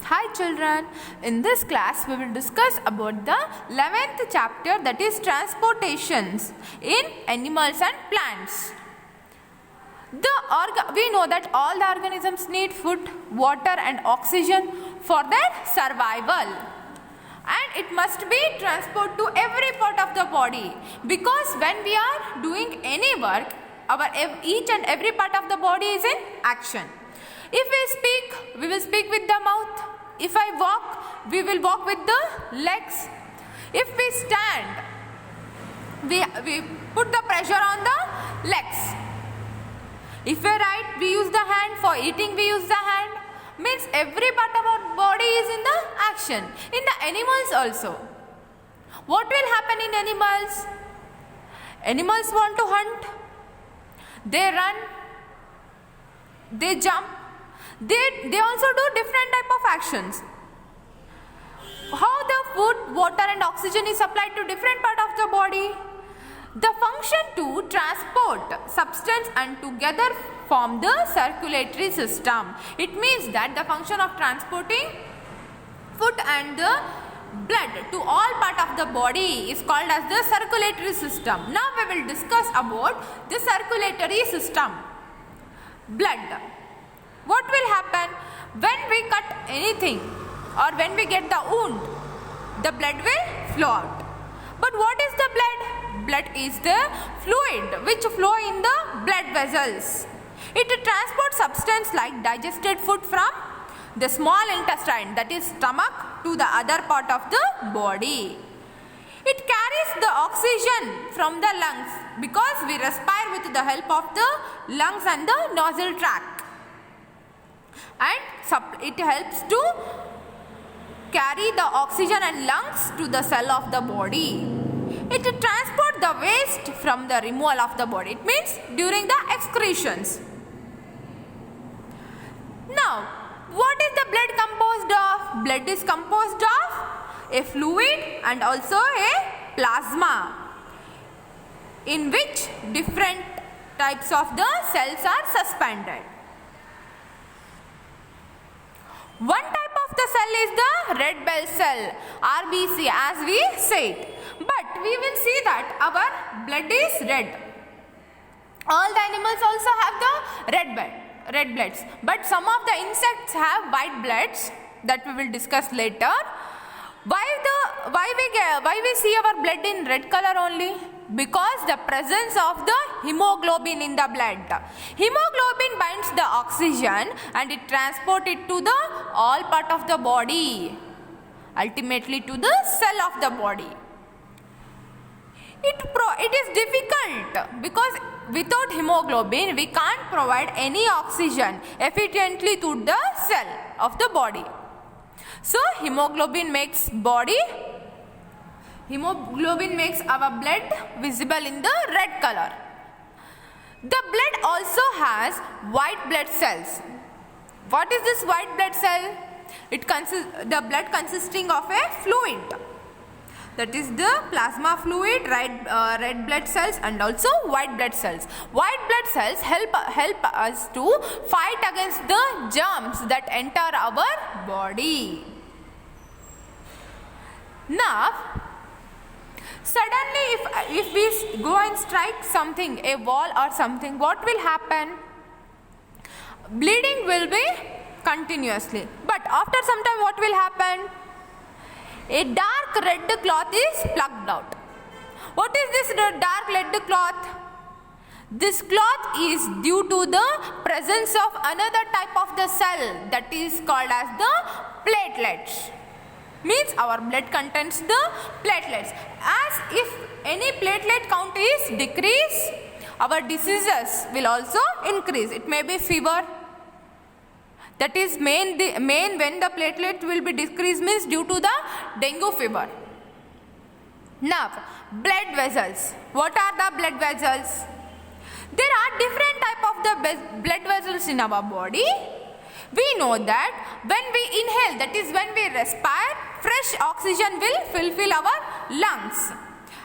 Hi children, in this class we will discuss about the 11th chapter, that is transportations in animals and plants. We know that all the organisms need food, water and oxygen for their survival, and it must be transported to every part of the body, because when we are doing any work, each and every part of the body is in action. If we speak, we will speak with the mouth. If I walk, we will walk with the legs. If we stand, we put the pressure on the legs. If we write, we use the hand. For eating, we use the hand. Means every part of our body is in the action. In the animals also. What will happen in animals? Animals want to hunt. They run. They jump. They also do different type of actions. How the food, water and oxygen is supplied to different part of the body. The function to transport substance and together form the circulatory system. It means that the function of transporting food and the blood to all part of the body is called as the circulatory system. Now we will discuss about the circulatory system. Blood. What will happen when we cut anything or when we get the wound? The blood will flow out. But what is the blood? Blood is the fluid which flow in the blood vessels. It transports substance like digested food from the small intestine, that is stomach, to the other part of the body. It carries the oxygen from the lungs because we respire with the help of the lungs and the nostril tract. And it helps to carry the oxygen and lungs to the cell of the body. It transports the waste from the removal of the body. It means during the excretions. Now, what is the blood composed of? Blood is composed of a fluid and also a plasma, in which different types of the cells are suspended. One type of the cell is the red blood cell, RBC, as we said. But we will see that our blood is red. All the animals also have the red bloods. But some of the insects have white bloods, that we will discuss later. Why we see our blood in red color only? Because the presence of the hemoglobin in the blood. Hemoglobin binds the oxygen and it transports it to the all part of the body, ultimately to the cell of the body. It is difficult because without hemoglobin we can't provide any oxygen efficiently to the cell of the body. So hemoglobin makes our blood visible in the red color. The blood also has white blood cells. What is this white blood cell? The blood consisting of a fluid. That is the plasma fluid, red blood cells and also white blood cells. White blood cells help us to fight against the germs that enter our body. Now, suddenly if we go and strike something, a wall or something, what will happen? Bleeding will be continuously. But after some time what will happen? A dark red cloth is plucked out. What is this dark red cloth? This cloth is due to the presence of another type of the cell, that is called as the platelets. Means our blood contains the platelets. As if any platelet count is decreased, our diseases will also increase. It may be fever. That is main when the platelet will be decreased, means due to the dengue fever. Now, blood vessels. What are the blood vessels? There are different type of the blood vessels in our body. We know that when we inhale, that is when we respire, fresh oxygen will fulfill our lungs,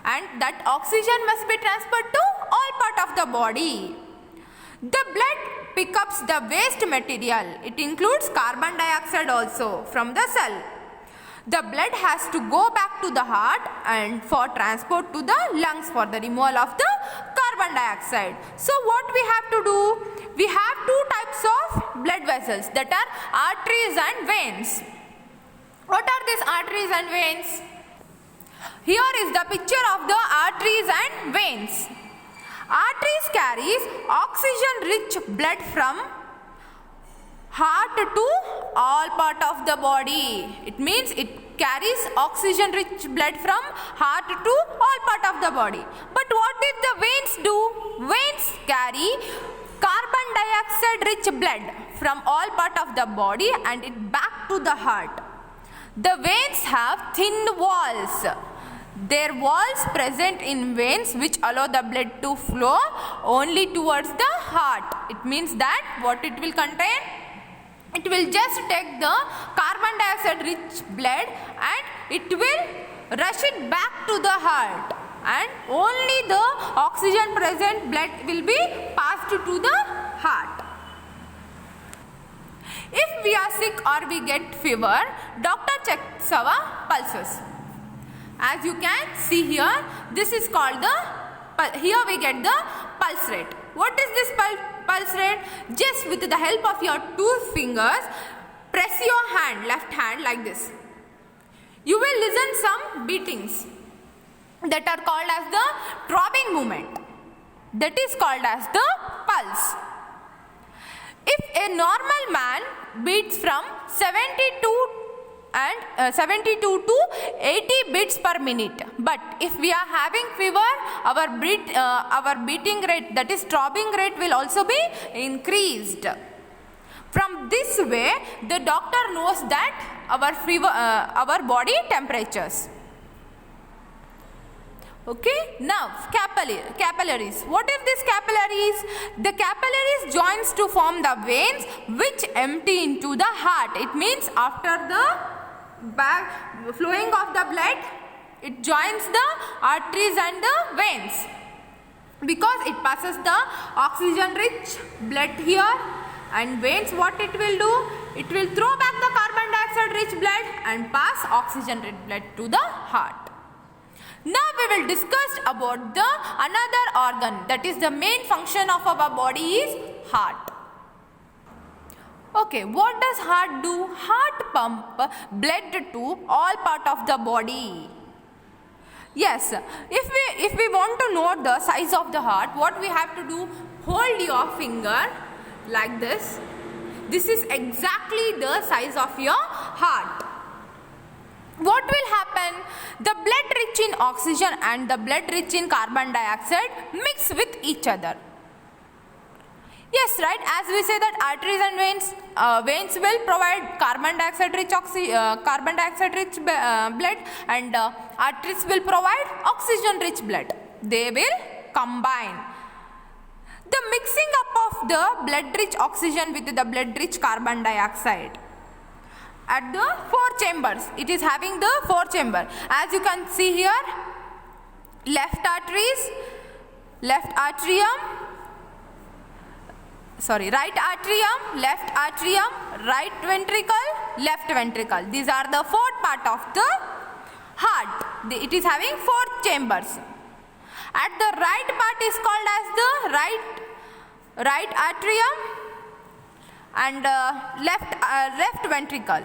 and that oxygen must be transferred to all part of the body. The blood pick up the waste material. It includes carbon dioxide also from the cell. The blood has to go back to the heart and for transport to the lungs for the removal of the carbon dioxide. So what we have to do? We have two types of blood vessels, that are arteries and veins. What are these arteries and veins? Here is the picture of the arteries and veins. Arteries carries oxygen-rich blood from heart to all part of the body. It means it carries oxygen-rich blood from heart to all part of the body. But what did the veins do? Veins carry carbon dioxide-rich blood from all part of the body and it back to the heart. The veins have thin walls. Their walls present in veins which allow the blood to flow only towards the heart. It means that what it will contain? It will just take the carbon dioxide rich blood and it will rush it back to the heart, and only the oxygen present blood will be passed to the heart. If we are sick or we get fever, doctor checks our pulses. As you can see here, this is called the, here we get the pulse rate. What is this pulse rate? Just with the help of your two fingers, press your hand, left hand like this. You will listen some beatings that are called as the throbbing movement. That is called as the pulse. If a normal man beats from 72 to 80 beats per minute, but if we are having fever, our beating rate, that is throbbing rate, will also be increased. From this way, the doctor knows that our body temperatures. Okay, now capillaries. What are these capillaries? The capillaries joins to form the veins which empty into the heart. It means after the flowing of the blood, it joins the arteries and the veins, because it passes the oxygen rich blood here, and veins, what it will do? It will throw back the carbon dioxide rich blood and pass oxygen rich blood to the heart. Now we will discuss about the another organ, that is the main function of our body is heart. Okay, what does heart do? Heart pump blood to all part of the body. Yes, if we want to know the size of the heart, what we have to do? Hold your finger like this. This is exactly the size of your heart. What will happen? The blood rich in oxygen and the blood rich in carbon dioxide mix with each other. Yes, right, as we say that arteries and veins will provide carbon dioxide rich blood, and arteries will provide oxygen rich blood. They will combine. The mixing up of the blood rich oxygen with the blood rich carbon dioxide at the four chambers. It is having the four chamber. As you can see here, right atrium, left atrium, right ventricle, left ventricle. These are the fourth part of the heart. It is having four chambers. At the right part is called as the right atrium and left ventricle.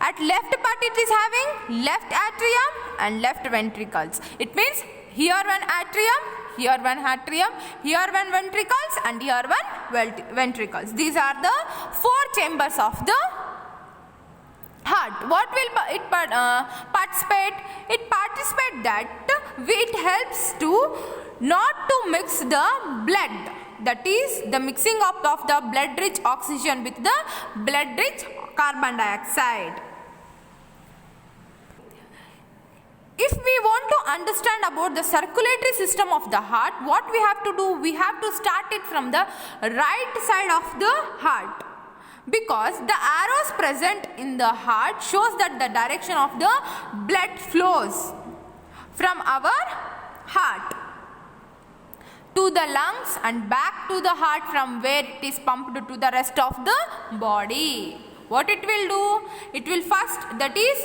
At left part it is having left atrium and left ventricles. It means here one atrium, here one atrium, here one ventricles, and here one ventricles. These are the four chambers of the heart. What will it participate? It participates that it helps to not to mix the blood. That is the mixing up of the blood rich oxygen with the blood rich carbon dioxide. If we want to understand about the circulatory system of the heart, what we have to do? We have to start it from the right side of the heart, because the arrows present in the heart shows that the direction of the blood flows from our heart to the lungs and back to the heart, from where it is pumped to the rest of the body. What it will do? It will first, that is,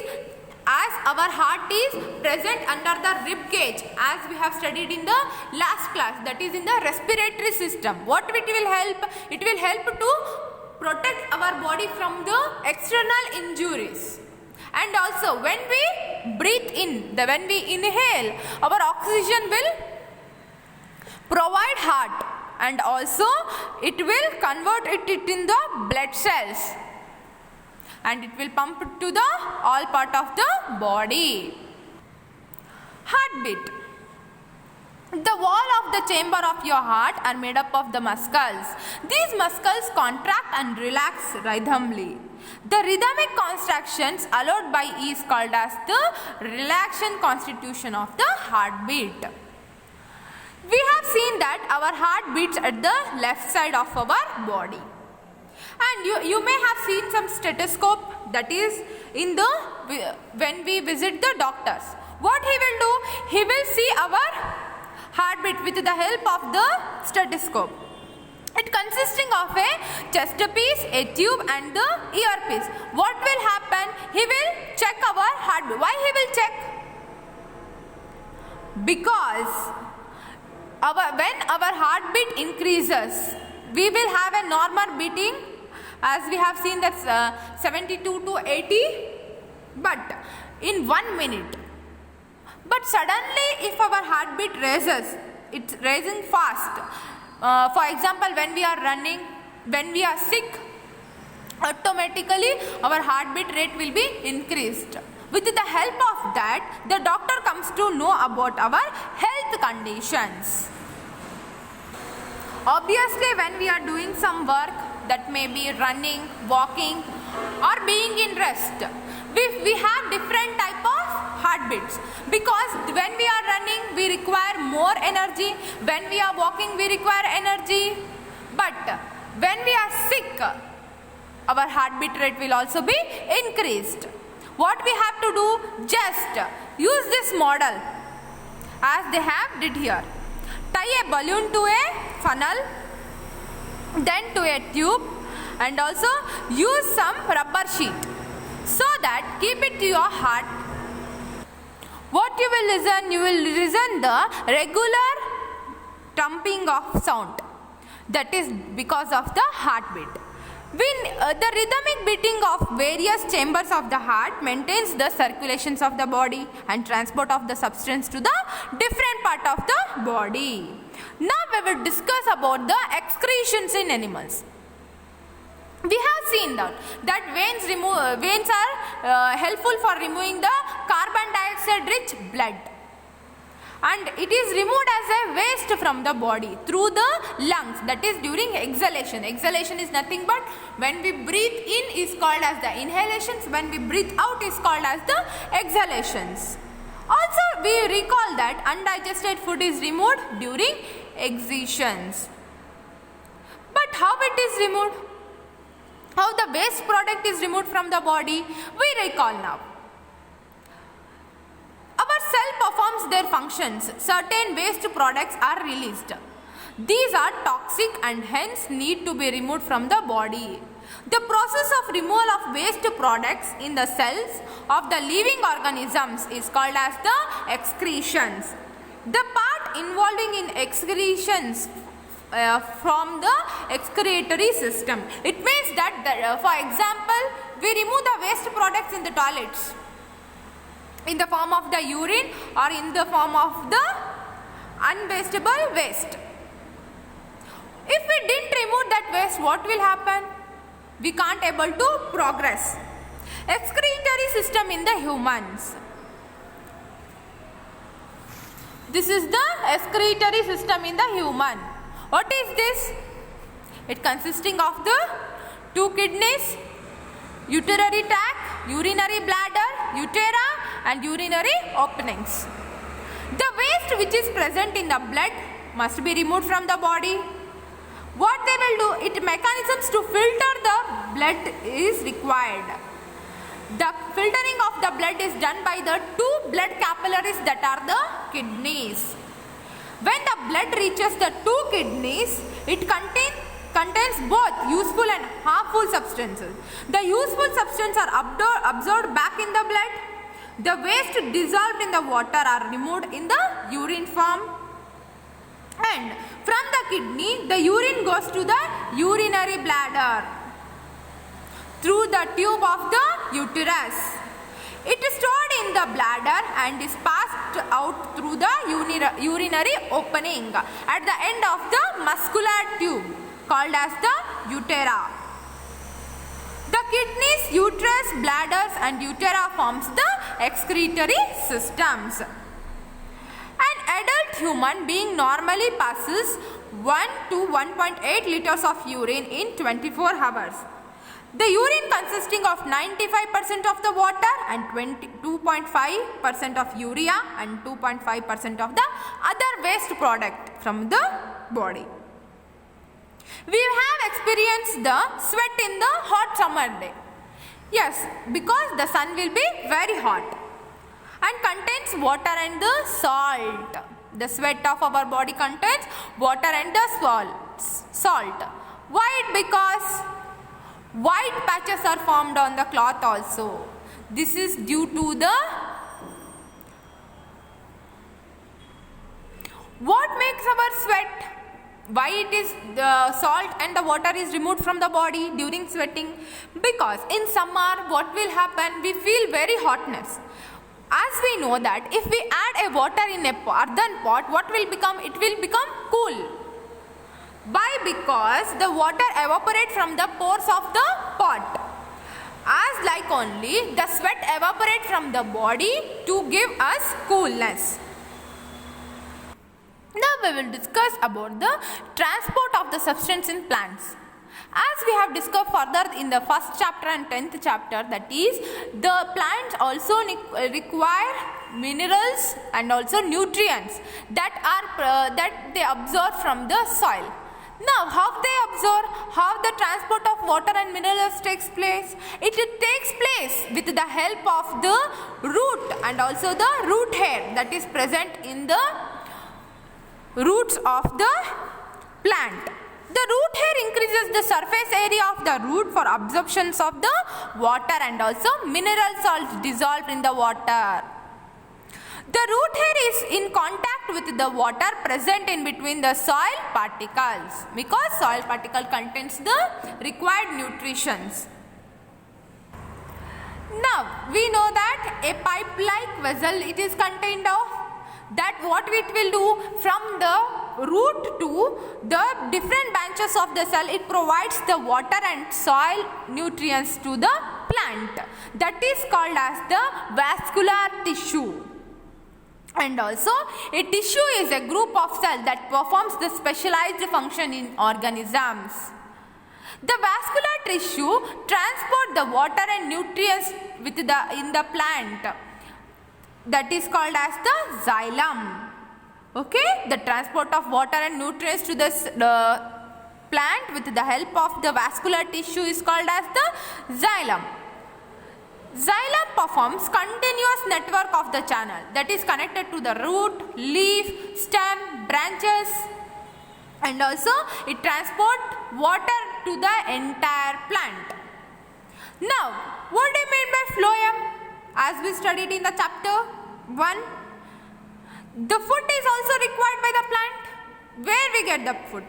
as our heart is present under the rib cage, as we have studied in the last class, that is in the respiratory system. What it will help? It will help to protect our body from the external injuries. And also when we breathe in, when we inhale, our oxygen will provide heart, and also it will convert it in the blood cells, and it will pump to the all part of the body. Heartbeat. The wall of the chamber of your heart are made up of the muscles. These muscles contract and relax rhythmically. The rhythmic contractions allowed by is called as the relaxation constitution of the heartbeat. We have seen that our heart beats at the left side of our body. And you may have seen some stethoscope, that is in the when we visit the doctors. What he will do? He will see our heartbeat with the help of the stethoscope. It consisting of a chest piece, a tube and the earpiece. What will happen? He will check our heartbeat. Why he will check? Because when our heartbeat increases, we will have a normal beating, as we have seen that 72 to 80, but in 1 minute. But suddenly if our heartbeat raises, it's raising fast. For example, when we are running, when we are sick, automatically our heartbeat rate will be increased. With the help of that, the doctor comes to know about our health conditions. Obviously, when we are doing some work, that may be running, walking or being in rest, we have different type of heartbeats, because when we are running we require more energy, when we are walking we require energy, but when we are sick our heartbeat rate will also be increased. What we have to do? Just use this model as they have did here. Tie a balloon to a funnel, then to a tube, and also use some rubber sheet, so that keep it to your heart. What you will listen? You will listen the regular thumping of sound, that is because of the heartbeat. The rhythmic beating of various chambers of the heart maintains the circulations of the body and transport of the substance to the different part of the body. Now we will discuss about the excretions in animals. We have seen that veins are helpful for removing the carbon dioxide rich blood, and it is removed as a waste from the body through the lungs, that is during exhalation. Exhalation is nothing but when we breathe in is called as the inhalations, when we breathe out is called as the exhalations. Also we recall that undigested food is removed during excisions. But how it is removed? How the waste product is removed from the body? We recall now. Our cell performs their functions. Certain waste products are released. These are toxic and hence need to be removed from the body. The process of removal of waste products in the cells of the living organisms is called as the excretions. The part involving in excretions from the excretory system. It means that, for example, we remove the waste products in the toilets in the form of the urine or in the form of the unwastable waste. If we didn't remove that waste, what will happen? We can't able to progress. Excretory system in the humans. This is the excretory system in the human. What is this? It consisting of the 2 kidneys, urinary tract, urinary bladder, utera and urinary openings. The waste which is present in the blood must be removed from the body. What they will do? It mechanisms to filter the blood is required. The filtering of the blood is done by the 2 blood capillaries that are the kidneys. When the blood reaches the two kidneys, it contains both useful and harmful substances. The useful substances are absorbed back in the blood. The waste dissolved in the water are removed in the urine form. And from the kidney, the urine goes to the urinary bladder through the tube of the uterus. It is stored in the bladder and is passed out through the urinary opening at the end of the muscular tube called as the utera. The kidneys, uterus, bladders and utera forms the excretory systems. An adult human being normally passes 1 to 1.8 liters of urine in 24 hours. The urine consisting of 95% of the water and 2.5% of urea and 2.5% of the other waste product from the body. We have experienced the sweat in the hot summer day. Yes, because the sun will be very hot and contains water and the salt. The sweat of our body contains water and the salt. Why? Because white patches are formed on the cloth also. This is due to the what makes our sweat? Why it is the salt and the water is removed from the body during sweating? Because in summer what will happen? We feel very hotness. As we know that if we add a water in a earthen pot, what will become? It will become cool. Why? Because the water evaporates from the pores of the pot. As like only the sweat evaporates from the body to give us coolness. Now we will discuss about the transport of the substance in plants. As we have discussed further in the first chapter and 10th chapter, that is, the plants also require minerals and also nutrients that they absorb from the soil. Now, how they absorb, how the transport of water and minerals takes place? It takes place with the help of the root and also the root hair that is present in the roots of the plant. The root hair increases the surface area of the root for absorptions of the water and also mineral salts dissolved in the water. The root hair is in contact with the water present in between the soil particles because soil particle contains the required nutritions. Now we know that a pipe-like vessel it is contained of. That what it will do from the root to the different branches of the cell, it provides the water and soil nutrients to the plant. That is called as the vascular tissue. And also a tissue is a group of cells that performs the specialized function in organisms. The vascular tissue transport the water and nutrients in the plant. That is called as the xylem. Okay, the transport of water and nutrients to the plant with the help of the vascular tissue is called as the xylem. Xylem performs continuous network of the channel that is connected to the root, leaf, stem, branches, and also it transports water to the entire plant. Now, what do you mean by phloem? As we studied in the chapter 1, the food is also required by the plant. Where we get the food?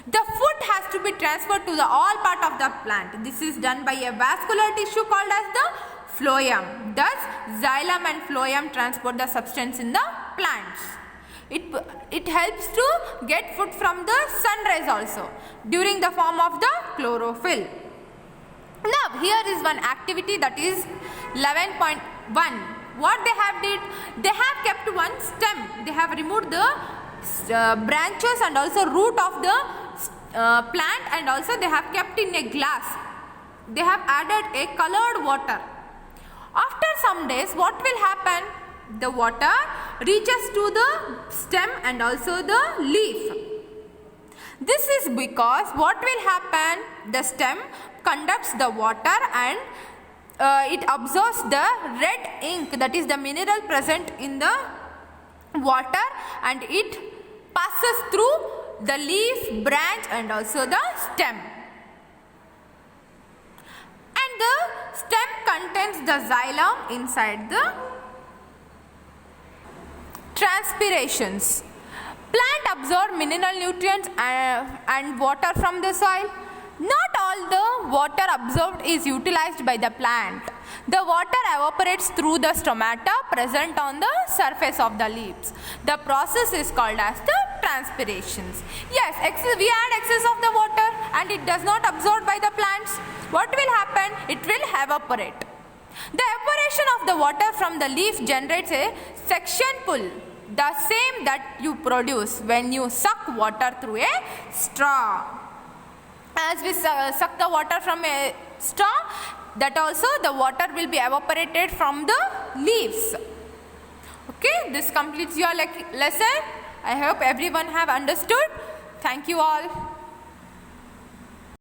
The food has to be transferred to the all part of the plant. This is done by a vascular tissue called as the phloem. Thus, xylem and phloem transport the substance in the plants. It helps to get food from the sun rays also during the form of the chlorophyll. Now, here is one activity that is 11.1. What they have did? They have kept one stem. They have removed the branches and also root of the plant and also they have kept in a glass. They have added a colored water. After some days, what will happen? The water reaches to the stem and also the leaf. This is because what will happen? The stem conducts the water and it absorbs the red ink, that is the mineral present in the water and it passes through the leaf, branch and also the stem. And the stem contains the xylem inside the transpirations. Plant absorb mineral nutrients and water from the soil. Not all the water absorbed is utilized by the plant. The water evaporates through the stomata present on the surface of the leaves. The process is called as the transpirations. Yes, we add excess of the water and it does not absorb by the plants. What will happen? It will evaporate. The evaporation of the water from the leaf generates a suction pull, the same that you produce when you suck water through a straw. As we suck the water from a straw, that also the water will be evaporated from the leaves. Okay, this completes your lesson. I hope everyone have understood. Thank you all.